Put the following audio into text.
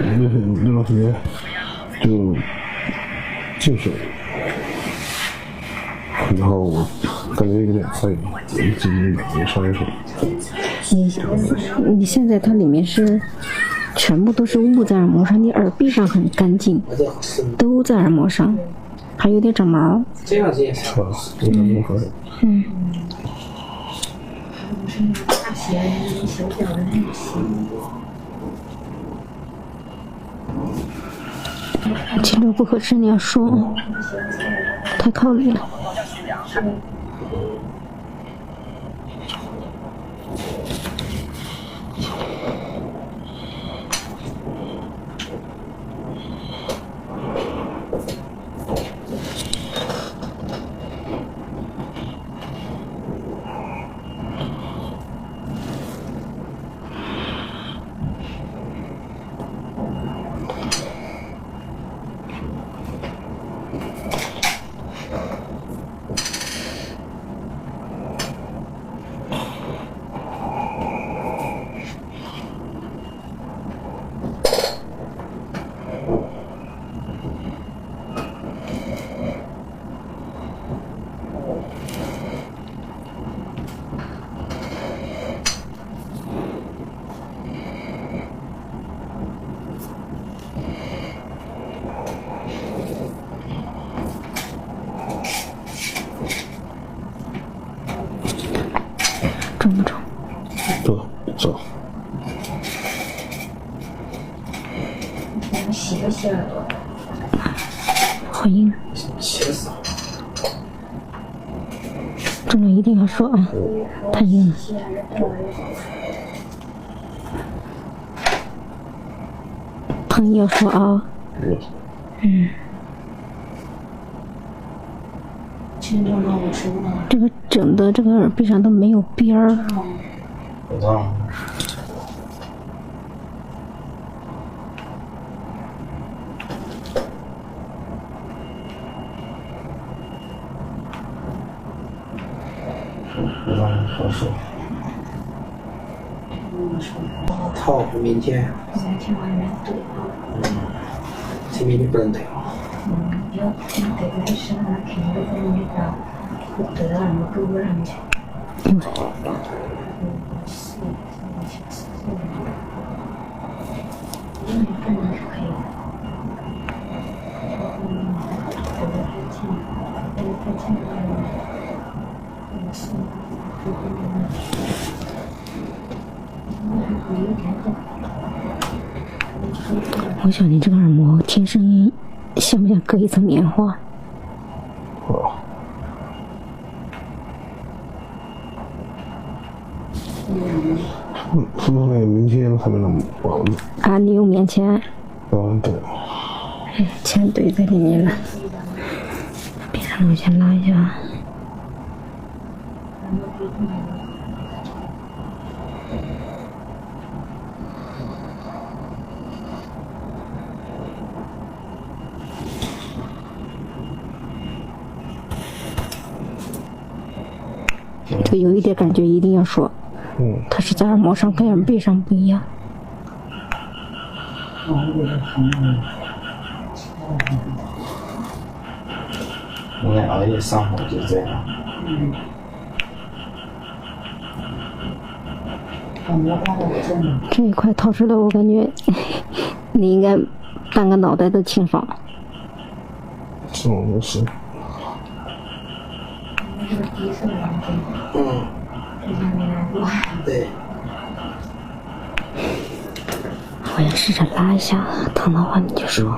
那段时间就进水，然后我感觉有点累，也上点水。你现在它里面是全部都是雾在耳膜上，你耳壁上很干净，都在耳膜上，还有点长毛。这样子也是吧？有点毛发。嗯。颈椎不合适，你要说，太靠里了。重不重？重。洗不洗耳朵？好硬。切死了。重了一定要说啊，太硬了。疼要说啊。嗯。这个整的这个耳壁上都没有边儿。不痛。不痛，好手。套明天。前面你不能对。我想你这个耳膜听声音像不像隔一层棉花？是不是那棉签还没那么薄呢？啊，你用棉签？对。签怼在里面了。别让我先拉一下。这个有一点感觉一定要说。它是在耳膜上跟耳壁上不一样。应该熬夜上火就这样。这一块掏出来，我感觉你应该半个脑袋都清爽。这种东西。对。我要试着拉一下，疼的话你就说。